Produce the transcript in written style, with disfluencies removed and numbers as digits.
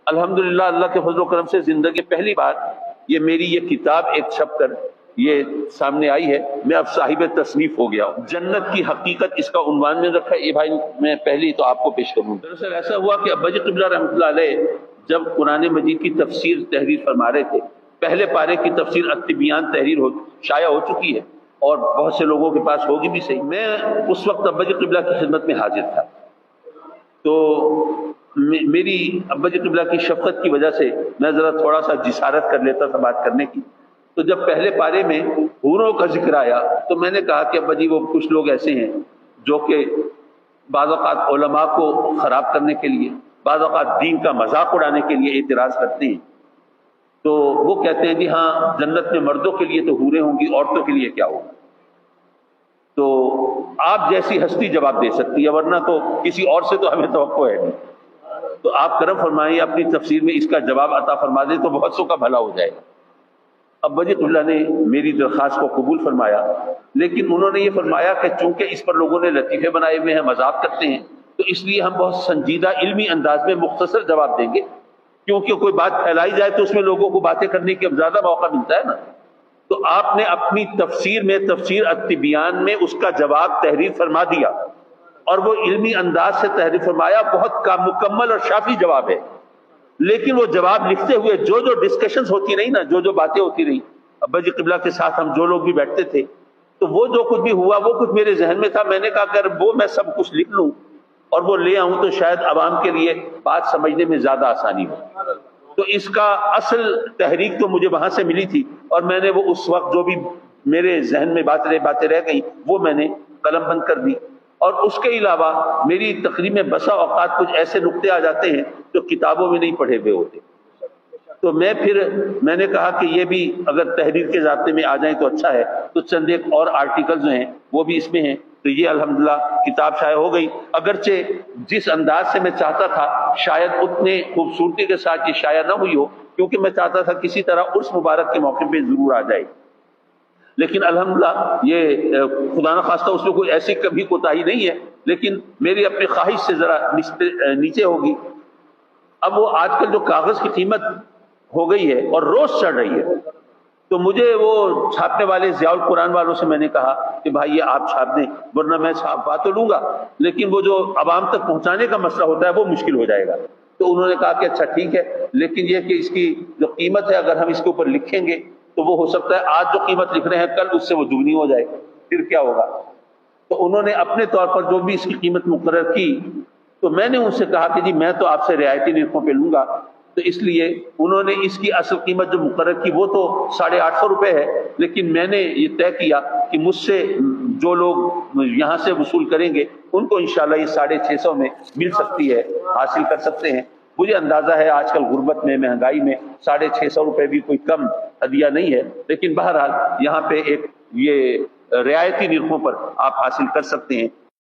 الحمدللہ اللہ کے فضل و کرم سے زندگی پہلی بار یہ کتاب ایک چھپ کر یہ سامنے آئی ہے، میں اب صاحب تصنیف ہو گیا ہوں۔ جنت کی حقیقت اس کا عنوان میں رکھا ہے، یہ بھائی میں پہلی تو آپ کو پیش کروں۔ دراصل ایسا ہوا کہ ابا جی قبلہ رحمۃ اللہ علیہ جب قرآن مجید کی تفسیر تحریر فرما رہے تھے، پہلے پارے کی تفسیر التبیان تحریر شائع ہو چکی ہے اور بہت سے لوگوں کے پاس ہوگی بھی صحیح۔ میں اس وقت ابا جی قبلہ کی خدمت میں حاضر تھا، تو میری ابا جی قبلہ کی شفقت کی وجہ سے میں ذرا تھوڑا سا جسارت کر لیتا تھا بات کرنے کی۔ تو جب پہلے پارے میں حوروں کا ذکر آیا تو میں نے کہا کہ ابا جی وہ کچھ لوگ ایسے ہیں جو کہ بعض اوقات علماء کو خراب کرنے کے لیے، بعض اوقات دین کا مذاق اڑانے کے لیے اعتراض کرتے ہیں، تو وہ کہتے ہیں جی ہاں جنت میں مردوں کے لیے تو حوریں ہوں گی، عورتوں کے لیے کیا ہوگا؟ تو آپ جیسی ہستی جواب دے سکتی ہے، ورنہ تو کسی اور سے تو ہمیں توقع ہے نہیں۔ تو آپ کرم فرمائیں اپنی تفسیر میں اس کا جواب عطا فرما دیں تو بہت سو کا بھلا ہو جائے گا۔ ابا جی قبلہ نے میری درخواست کو قبول فرمایا، لیکن انہوں نے یہ فرمایا کہ چونکہ اس پر لوگوں نے لطیفے بنائے ہوئے ہیں، مذاق کرتے ہیں، تو اس لیے ہم بہت سنجیدہ علمی انداز میں مختصر جواب دیں گے، کیونکہ کوئی بات پھیلائی جائے تو اس میں لوگوں کو باتیں کرنے کی اب زیادہ موقع ملتا ہے نا۔ تو آپ نے اپنی تفسیر میں تفسیر التبیان میں اس کا جواب تحریر فرما دیا، اور وہ علمی انداز سے تحریر فرمایا، بہت مکمل اور شافی جواب ہے۔ لیکن وہ جواب لکھتے ہوئے جو ڈسکشنز ہوتی رہی نا، جو باتیں ہوتی رہی ابا جی قبلہ کے ساتھ، ہم جو لوگ بھی بیٹھتے تھے، تو وہ جو کچھ بھی ہوا وہ کچھ میرے ذہن میں تھا۔ میں نے کہا اگر وہ میں سب کچھ لکھ لوں اور وہ لے آؤں تو شاید عوام کے لیے بات سمجھنے میں زیادہ آسانی ہو۔ تو اس کا اصل تحریک تو مجھے وہاں سے ملی تھی، اور میں نے وہ اس وقت جو بھی میرے ذہن میں باتیں رہ گئی وہ میں نے قلم بند کر دی۔ اور اس کے علاوہ میری تقریر میں بسا اوقات کچھ ایسے نقطے آ جاتے ہیں جو کتابوں میں نہیں پڑھے ہوئے ہوتے، تو میں نے کہا کہ یہ بھی اگر تحریر کے ضابطے میں آ جائیں تو اچھا ہے۔ تو چند ایک اور آرٹیکل جو ہیں وہ بھی اس میں ہیں، تو یہ الحمدللہ کتاب شائع ہو گئی، اگرچہ جس انداز سے میں چاہتا تھا شاید اتنے خوبصورتی کے ساتھ یہ شائع نہ ہوئی ہو، کیونکہ میں چاہتا تھا کسی طرح عرس مبارک کے موقع پہ ضرور آ جائے، لیکن الحمدللہ یہ خدا نخواستہ اس میں کوئی ایسی کبھی کوتاہی نہیں ہے، لیکن میری اپنی خواہش سے ذرا نیچے ہوگی۔ اب وہ آج کل جو کاغذ کی قیمت ہو گئی ہے اور روز چڑھ رہی ہے، تو مجھے وہ چھاپنے والے ضیاء القرآن والوں سے میں نے کہا کہ بھائی یہ آپ چھاپ دیں، ورنہ میں چھاپوا تو لوں گا لیکن وہ جو عوام تک پہنچانے کا مسئلہ ہوتا ہے وہ مشکل ہو جائے گا۔ تو انہوں نے کہا کہ اچھا ٹھیک ہے، لیکن یہ کہ اس کی جو قیمت ہے اگر ہم اس کے اوپر لکھیں گے تو وہ ہو سکتا ہے آج جو قیمت لکھ رہے ہیں کل اس سے وہ دگنی ہو جائے، پھر کیا ہوگا؟ تو انہوں نے اپنے طور پر جو بھی اس کی قیمت مقرر کی، تو میں نے ان سے کہا کہ جی میں تو آپ سے رعایتی نرخوں پہ لوں گا، تو اس لیے انہوں نے اس کی اصل قیمت جو مقرر کی وہ تو 850 روپے ہے، لیکن میں نے یہ طے کیا کہ مجھ سے جو لوگ یہاں سے وصول کریں گے ان کو انشاءاللہ یہ 650 میں مل سکتی ہے، حاصل کر سکتے ہیں۔ مجھے اندازہ ہے آج کل غربت میں، مہنگائی میں 650 روپے بھی کوئی کم ہدیہ نہیں ہے، لیکن بہرحال یہاں پہ ایک یہ رعایتی نرخوں پر آپ حاصل کر سکتے ہیں۔